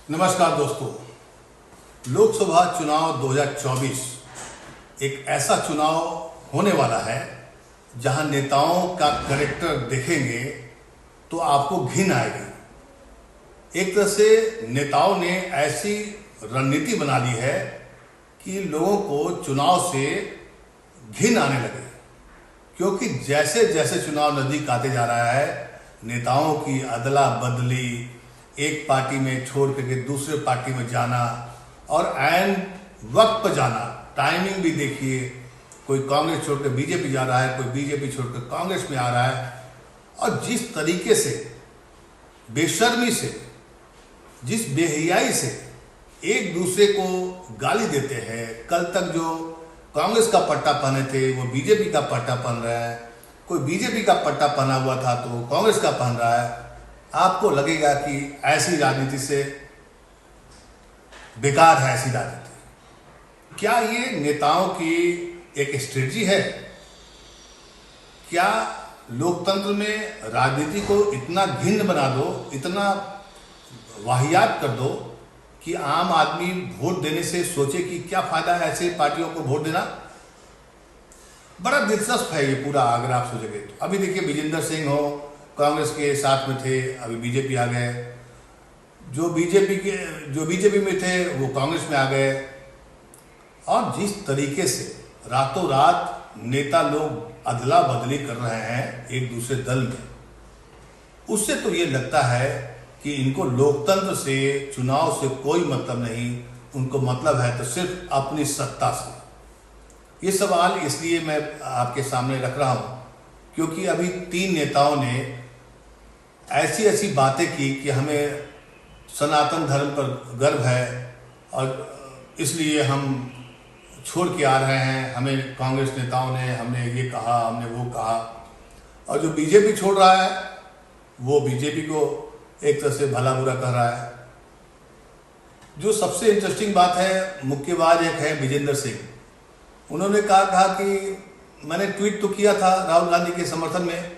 नमस्कार दोस्तों। लोकसभा चुनाव 2024 एक ऐसा चुनाव होने वाला है जहां नेताओं का कैरेक्टर देखेंगे तो आपको घिन आएगी। एक तरह से नेताओं ने ऐसी रणनीति बना ली है कि लोगों को चुनाव से घिन आने लगे, क्योंकि जैसे जैसे चुनाव नजदीक आते जा रहा है नेताओं की अदला बदली, एक पार्टी में छोड़ करके दूसरे पार्टी में जाना और ऐन वक्त पर जाना। टाइमिंग भी देखिए, कोई कांग्रेस छोड़कर बीजेपी जा रहा है, कोई बीजेपी छोड़कर कांग्रेस में आ रहा है। और जिस तरीके से बेशर्मी से, जिस बेहयाई से एक दूसरे को गाली देते हैं। कल तक जो कांग्रेस का पट्टा पहने थे वो बीजेपी का पट्टा पहन रहा है, कोई बीजेपी का पट्टा पहना हुआ था तो कांग्रेस का पहन रहा है। आपको लगेगा कि ऐसी राजनीति से बेकार है ऐसी राजनीति। क्या ये नेताओं की एक स्ट्रेटजी है? क्या लोकतंत्र में राजनीति को इतना घिन बना दो, इतना वाहियात कर दो कि आम आदमी वोट देने से सोचे कि क्या फायदा है ऐसे पार्टियों को वोट देना? बड़ा दिलचस्प है ये पूरा, अगर आप सोचेंगे तो। अभी देखिए विजेंद्र सिंह हो, कांग्रेस के साथ में थे, अभी बीजेपी आ गए। जो बीजेपी में थे वो कांग्रेस में आ गए। और जिस तरीके से रातों रात नेता लोग अदला बदली कर रहे हैं एक दूसरे दल में, उससे तो ये लगता है कि इनको लोकतंत्र से, चुनाव से कोई मतलब नहीं। उनको मतलब है तो सिर्फ अपनी सत्ता से। ये सवाल इसलिए मैं आपके सामने रख रहा हूं क्योंकि अभी 3 नेताओं ने ऐसी ऐसी बातें की कि हमें सनातन धर्म पर गर्व है और इसलिए हम छोड़ के आ रहे हैं। हमें कांग्रेस नेताओं ने, हमने ये कहा, हमने वो कहा। और जो बीजेपी छोड़ रहा है वो बीजेपी को एक तरह से भला बुरा कह रहा है। जो सबसे इंटरेस्टिंग बात है, मुक्केबाज एक है विजेंद्र सिंह। उन्होंने कहा कि मैंने ट्वीट तो किया था राहुल गांधी के समर्थन में,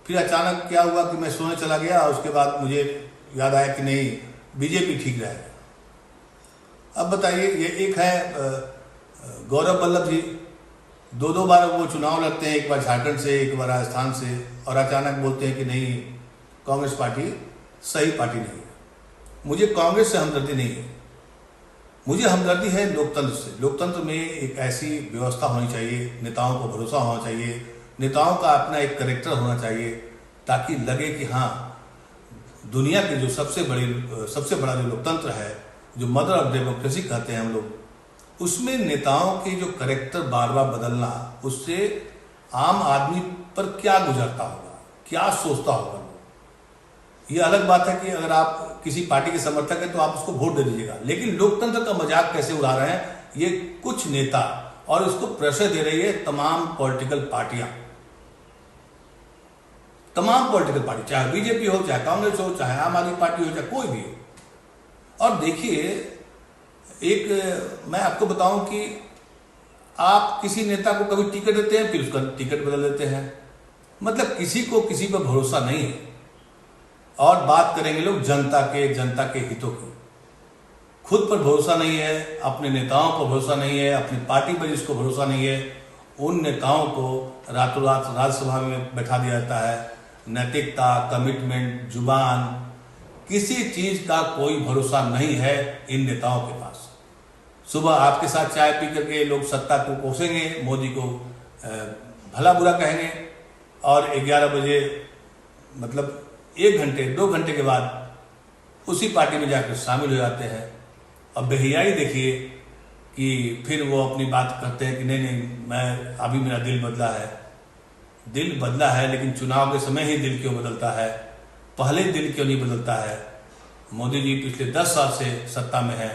फिर अचानक क्या हुआ कि मैं सोने चला गया। उसके बाद मुझे याद आया कि नहीं, बीजेपी ठीक रहेगा। अब बताइए, ये एक है गौरव वल्लभ जी, 2 बार वो चुनाव लड़ते हैं, एक बार झारखंड से, एक बार राजस्थान से, और अचानक बोलते हैं कि नहीं, कांग्रेस पार्टी सही पार्टी नहीं है। मुझे कांग्रेस से हमदर्दी नहीं है, मुझे हमदर्दी है लोकतंत्र से। लोकतंत्र में एक ऐसी व्यवस्था होनी चाहिए, नेताओं को भरोसा होना चाहिए, नेताओं का अपना एक कैरेक्टर होना चाहिए, ताकि लगे कि हाँ, दुनिया के जो सबसे बड़ा जो लोकतंत्र है, जो मदर ऑफ डेमोक्रेसी कहते हैं हम लोग, उसमें नेताओं के जो कैरेक्टर बार बार बदलना, उससे आम आदमी पर क्या गुजरता होगा, क्या सोचता होगा। ये अलग बात है कि अगर आप किसी पार्टी के समर्थक हैं तो आप उसको वोट दे दीजिएगा, लेकिन लोकतंत्र का मजाक कैसे उड़ा रहे हैं ये कुछ नेता, और उसको प्रेशर दे रही है तमाम पॉलिटिकल पार्टियां, तमाम पॉलिटिकल पार्टी, चाहे बीजेपी हो, चाहे कांग्रेस हो, चाहे आम आदमी पार्टी हो, चाहे कोई भी हो। और देखिए, एक मैं आपको बताऊं कि आप किसी नेता को कभी टिकट देते हैं, फिर उसका टिकट बदल देते हैं। मतलब किसी को किसी पर भरोसा नहीं है। और बात करेंगे लोग जनता के हितों की। खुद पर भरोसा नहीं है, अपने नेताओं पर भरोसा नहीं है, अपनी पार्टी पर जिसको भरोसा नहीं है, उन नेताओं को रातों रात राज्यसभा में बैठा दिया जाता है। नैतिकता, कमिटमेंट, जुबान, किसी चीज का कोई भरोसा नहीं है इन नेताओं के पास। सुबह आपके साथ चाय पी करके लोग सत्ता को कोसेंगे, मोदी को भला बुरा कहेंगे, और 11 बजे मतलब 1 घंटे 2 घंटे के बाद उसी पार्टी में जाकर शामिल हो जाते हैं। अब बेहयाई देखिए कि फिर वो अपनी बात करते हैं कि नहीं, मैं अभी मेरा दिल बदला है। दिल बदला है, लेकिन चुनाव के समय ही दिल क्यों बदलता है, पहले दिल क्यों नहीं बदलता है? मोदी जी पिछले 10 साल से सत्ता में है।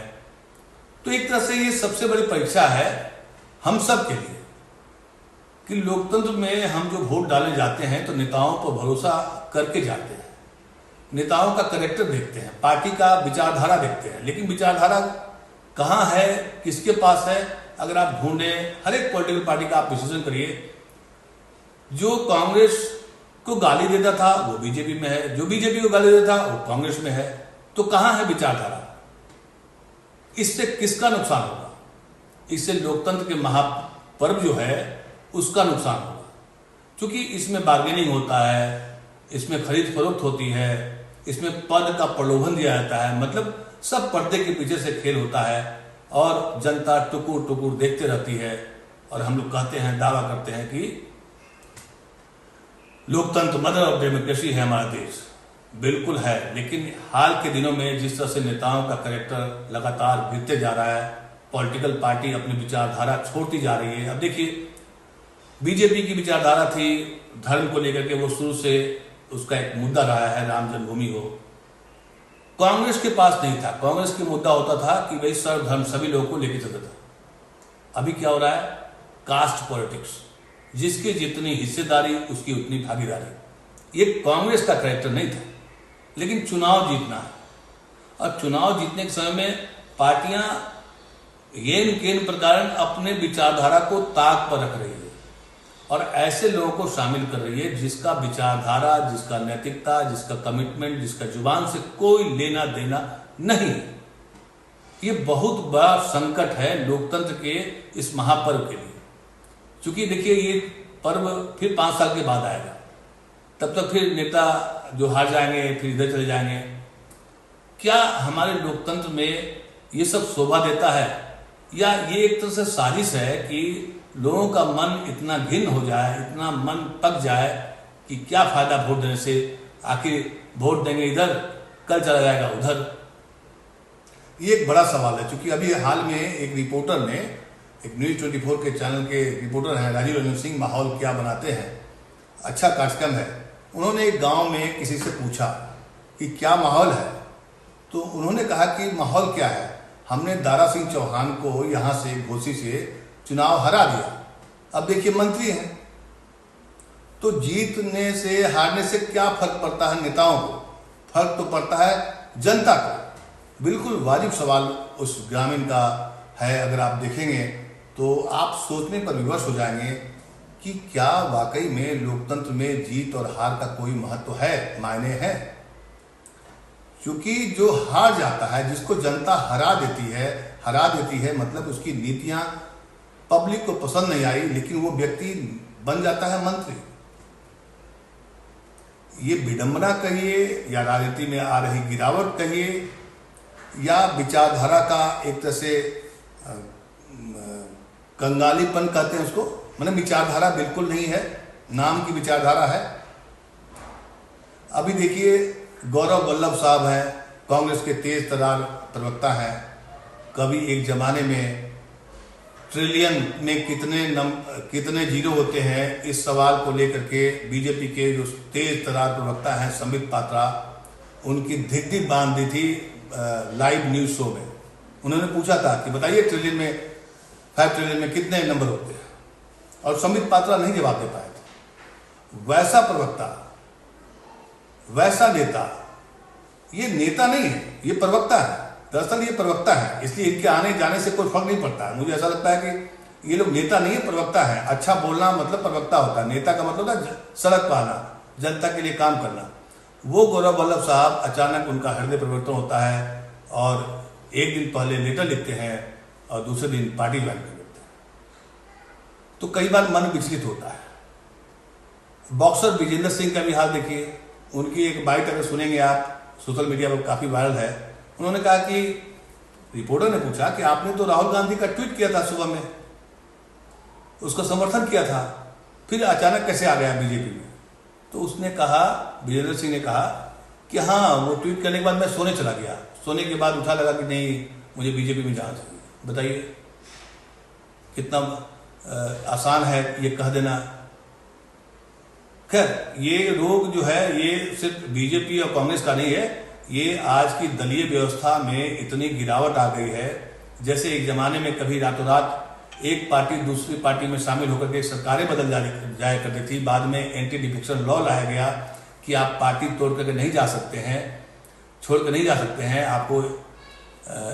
तो एक तरह से ये सबसे बड़ी परीक्षा है हम सब के लिए कि लोकतंत्र में हम जो वोट डाले जाते हैं तो नेताओं पर भरोसा करके जाते हैं, नेताओं का कैरेक्टर देखते हैं, पार्टी का विचारधारा देखते हैं। लेकिन विचारधारा कहाँ है, किसके पास है? अगर आप ढूंढें, हर एक पॉलिटिकल पार्टी का आप विश्लेषण करिए, जो कांग्रेस को गाली देता था वो बीजेपी में है, जो बीजेपी को गाली देता था वो कांग्रेस में है। तो कहाँ है विचारधारा? इससे किसका नुकसान होगा? इससे लोकतंत्र के महापर्व जो है उसका नुकसान होगा, क्योंकि इसमें बार्गेनिंग होता है, इसमें खरीद फरोख्त होती है, इसमें पद का प्रलोभन दिया जाता है, मतलब सब पर्दे के पीछे से खेल होता है और जनता टुकुर टुकुर देखते रहती है। और हम लोग कहते हैं, दावा करते हैं कि लोकतंत्र मदर ऑफ डेमोक्रेसी है हमारा देश। बिल्कुल है, लेकिन हाल के दिनों में जिस तरह से नेताओं का कैरेक्टर लगातार गिरते जा रहा है, पॉलिटिकल पार्टी अपनी विचारधारा छोड़ती जा रही है। अब देखिए, बीजेपी की विचारधारा थी धर्म को लेकर के, वो शुरू से उसका एक मुद्दा रहा है, राम जन्मभूमि हो। कांग्रेस के पास नहीं था, कांग्रेस के मुद्दा होता था कि भाई सर्वधर्म, सभी लोगों को लेकर चलता था। अभी क्या हो रहा है? कास्ट पॉलिटिक्स, जिसकी जितनी हिस्सेदारी उसकी उतनी भागीदारी। ये कांग्रेस का कैरेक्टर नहीं था, लेकिन चुनाव जीतना है, और चुनाव जीतने के समय में पार्टियां येन केन प्रकार अपने विचारधारा को ताक पर रख रही है और ऐसे लोगों को शामिल कर रही है जिसका विचारधारा, जिसका नैतिकता, जिसका कमिटमेंट, जिसका जुबान से कोई लेना देना नहीं है। ये बहुत बड़ा संकट है लोकतंत्र के इस महापर्व के लिए, क्योंकि देखिए ये पर्व फिर 5 साल के बाद आएगा, तब तक फिर नेता जो हार जाएंगे फिर इधर चले जाएंगे। क्या हमारे लोकतंत्र में ये सब शोभा देता है, या ये एक तरह से साजिश है कि लोगों का मन इतना घिन हो जाए, इतना मन पक जाए कि क्या फायदा वोट देने से, आखिर वोट देंगे इधर, कल चला जाएगा उधर। ये एक बड़ा सवाल है, क्योंकि अभी हाल में एक रिपोर्टर ने, एक न्यूज 24 के चैनल के रिपोर्टर हैं राजीव रंजन सिंह, माहौल क्या बनाते हैं, अच्छा कार्यक्रम है। उन्होंने एक गांव में किसी से पूछा कि क्या माहौल है, तो उन्होंने कहा कि माहौल क्या है, हमने दारा सिंह चौहान को यहाँ से घोसी से चुनाव हरा दिया, अब देखिए मंत्री हैं। तो जीतने से हारने से क्या फर्क पड़ता है नेताओं को? फर्क तो पड़ता है जनता को। बिल्कुल वाजिब सवाल उस ग्रामीण का है। अगर आप देखेंगे तो आप सोचने पर विवश हो जाएंगे कि क्या वाकई में लोकतंत्र में जीत और हार का कोई महत्व है, मायने है? क्योंकि जो हार जाता है, जिसको जनता हरा देती है, मतलब उसकी नीतियां पब्लिक को पसंद नहीं आई, लेकिन वो व्यक्ति बन जाता है मंत्री। ये विडंबना कहिए या राजनीति में आ रही गिरावट कहिए या विचारधारा का एक तरह से कंगालीपन कहते हैं उसको, मतलब विचारधारा बिल्कुल नहीं है, नाम की विचारधारा है। अभी देखिए गौरव वल्लभ साहब हैं, कांग्रेस के तेज तर्रार प्रवक्ता हैं। कभी एक जमाने में ट्रिलियन में कितने जीरो होते हैं, इस सवाल को लेकर के बीजेपी के जो तेज तर्रार प्रवक्ता हैं संबित पात्रा, उनकी धिक बांध दी थी लाइव न्यूज शो में। उन्होंने पूछा था कि बताइए 5 ट्रिलियन में कितने नंबर होते हैं, और संबित पात्रा नहीं जवाब दे पाए थे। वैसा प्रवक्ता, वैसा नेता, ये नेता नहीं है, ये प्रवक्ता है। दरअसल ये प्रवक्ता है, इसलिए इनके आने जाने से कोई फर्क नहीं पड़ता है। मुझे ऐसा लगता है कि ये लोग नेता नहीं है, प्रवक्ता है। अच्छा बोलना मतलब प्रवक्ता होता है, नेता का मतलब होता है सड़क पर आना, जनता के लिए काम करना। वो गौरव वल्लभ साहब अचानक उनका हृदय परिवर्तन होता है और एक दिन पहले लेटर लिखते हैं और दूसरे दिन पार्टी ज्वाइन कर लेते हैं। तो कई बार मन विचलित होता है। बॉक्सर विजेंद्र सिंह का भी हाल देखिए, उनकी एक बाइट अगर सुनेंगे आप, सोशल मीडिया पर काफी वायरल है। उन्होंने कहा कि रिपोर्टर ने पूछा कि आपने तो राहुल गांधी का ट्वीट किया था सुबह में, उसका समर्थन किया था, फिर अचानक कैसे आ गया बीजेपी में? तो उसने कहा, विजेंद्र सिंह ने कहा कि हाँ, वो ट्वीट करने के बाद मैं सोने चला गया, सोने के बाद उठा लगा कि नहीं, मुझे बीजेपी में जाना चाहिए। बताइए कितना आसान है ये कह देना। खैर, ये रोग जो है ये सिर्फ बीजेपी और कांग्रेस का नहीं है, ये आज की दलीय व्यवस्था में इतनी गिरावट आ गई है। जैसे एक जमाने में कभी रातों रात एक पार्टी दूसरी पार्टी में शामिल होकर के सरकारें बदल जाया करती थी, बाद में एंटी डिफेक्शन लॉ लाया गया कि आप पार्टी तोड़ करके नहीं जा सकते हैं, छोड़ कर नहीं जा सकते हैं, आपको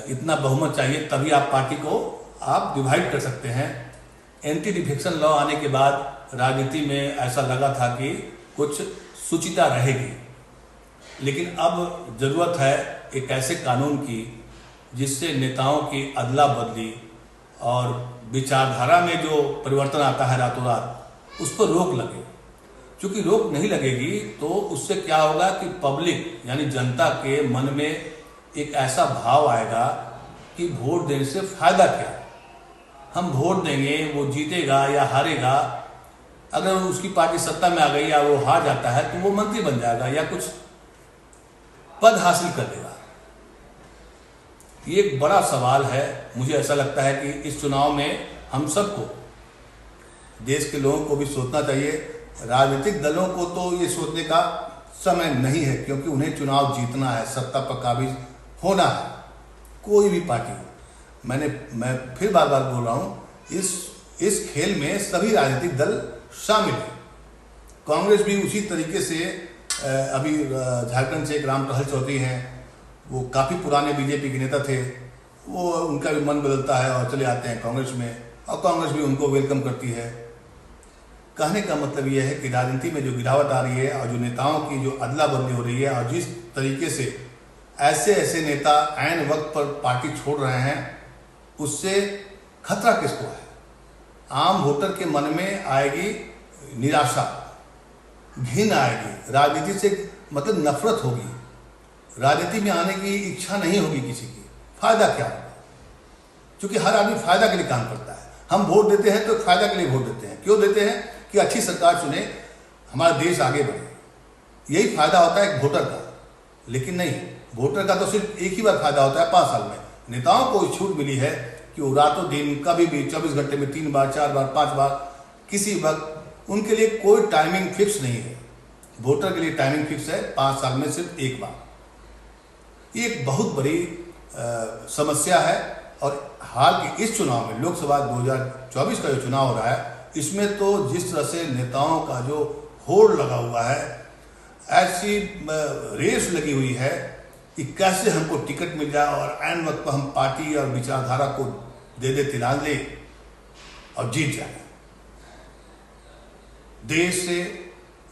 इतना बहुमत चाहिए तभी आप पार्टी को आप डिवाइड कर सकते हैं। एंटी डिफेक्शन लॉ आने के बाद राजनीति में ऐसा लगा था कि कुछ शुचिता रहेगी, लेकिन अब जरूरत है एक ऐसे कानून की जिससे नेताओं की अदला बदली और विचारधारा में जो परिवर्तन आता है रातों रात, उस पर रोक लगे। क्योंकि रोक नहीं लगेगी तो उससे क्या होगा कि पब्लिक यानी जनता के मन में एक ऐसा भाव आएगा कि वोट देने से फायदा क्या, हम वोट देंगे, वो जीतेगा या हारेगा, अगर उसकी पार्टी सत्ता में आ गई या वो हार जाता है तो वो मंत्री बन जाएगा या कुछ पद हासिल कर लेगा। ये एक बड़ा सवाल है। मुझे ऐसा लगता है कि इस चुनाव में हम सबको, देश के लोगों को भी सोचना चाहिए। राजनीतिक दलों को तो ये सोचने का समय नहीं है, क्योंकि उन्हें चुनाव जीतना है, सत्ता पर काबिज होना है, कोई भी पार्टी हो। मैं फिर बार बार बोल रहा हूँ, इस खेल में सभी राजनीतिक दल शामिल है। कांग्रेस भी उसी तरीके से, अभी झारखंड से एक राम टहल चौधरी हैं, वो काफ़ी पुराने बीजेपी के नेता थे, वो उनका भी मन बदलता है और चले आते हैं कांग्रेस में, और कांग्रेस भी उनको वेलकम करती है। कहने का मतलब ये है कि राजनीति में जो गिरावट आ रही है और जो नेताओं की जो अदला बदली हो रही है, और जिस तरीके से ऐसे नेता ऐन वक्त पर पार्टी छोड़ रहे हैं, उससे खतरा किसको है? आम वोटर के मन में आएगी निराशा, घिन आएगी, राजनीति से मतलब नफरत होगी, राजनीति में आने की इच्छा नहीं होगी किसी की। फायदा क्या होगा? क्योंकि हर आदमी फायदा के लिए काम करता है। हम वोट देते हैं तो फायदा के लिए वोट देते हैं। क्यों देते हैं? कि अच्छी सरकार चुने, हमारा देश आगे बढ़े, यही फायदा होता है एक वोटर का। लेकिन नहीं, वोटर का तो सिर्फ एक ही बार फायदा होता है 5 साल में। नेताओं को छूट मिली है कि वो रातों दिन कभी भी 24 घंटे में 3 बार 4 बार 5 बार किसी वक्त, उनके लिए कोई टाइमिंग फिक्स नहीं है। वोटर के लिए टाइमिंग फिक्स है 5 साल में सिर्फ एक बार। ये एक बहुत बड़ी समस्या है। और हाल के इस चुनाव में, लोकसभा 2024 का जो चुनाव हो रहा है, इसमें तो जिस तरह से नेताओं का जो होड़ लगा हुआ है, ऐसी रेस लगी हुई है कि कैसे हमको टिकट मिल जाए और ऐन वक्त पर हम पार्टी और विचारधारा को दे तिलान ले और जीत जाए। देश से,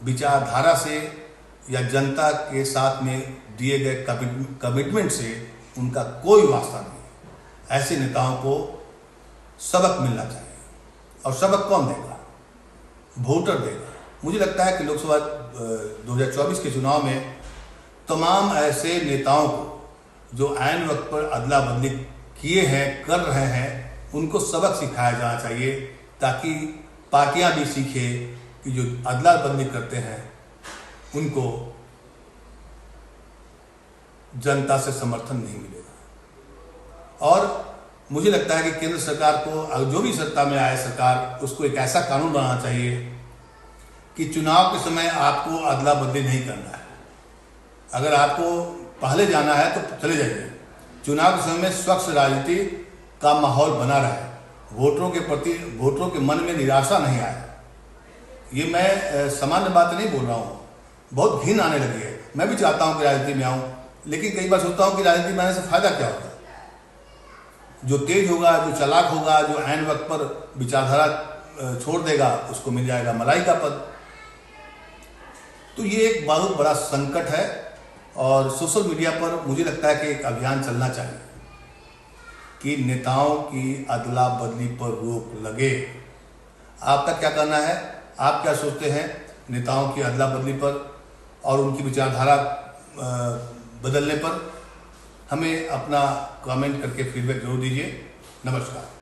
विचारधारा से या जनता के साथ में दिए गए कमिटमेंट से उनका कोई वास्ता नहीं। ऐसे नेताओं को सबक मिलना चाहिए। और सबक कौन देगा? वोटर देगा। मुझे लगता है कि लोकसभा 2024 के चुनाव में तमाम ऐसे नेताओं को जो ऐन वक्त पर अदला बदली किए हैं, कर रहे हैं, उनको सबक सिखाया जाना चाहिए, ताकि पार्टियां भी सीखें कि जो अदला बदली करते हैं उनको जनता से समर्थन नहीं मिलेगा। और मुझे लगता है कि केंद्र सरकार को, जो भी सत्ता में आए सरकार, उसको एक ऐसा कानून बनाना चाहिए कि चुनाव के समय आपको अदला बदली नहीं करना है। अगर आपको पहले जाना है तो चले जाइए। चुनाव के समय में स्वच्छ राजनीति का माहौल बना रहे, वोटरों के प्रति, वोटरों के मन में निराशा नहीं आए। ये मैं सामान्य बात नहीं बोल रहा हूँ, बहुत घिन आने लगी है। मैं भी चाहता हूँ कि राजनीति में आऊँ, लेकिन कई बार सोचता हूँ कि राजनीति में आने से फायदा क्या होगा? जो तेज होगा, जो चालाक होगा, जो ऐन वक्त पर विचारधारा छोड़ देगा, उसको मिल जाएगा मलाई का पद। तो ये एक बहुत बड़ा संकट है। और सोशल मीडिया पर मुझे लगता है कि एक अभियान चलना चाहिए कि नेताओं की अदला बदली पर रोक लगे। आपका क्या कहना है? आप क्या सोचते हैं नेताओं की अदला बदली पर और उनकी विचारधारा बदलने पर? हमें अपना कमेंट करके फीडबैक जरूर दीजिए। नमस्कार।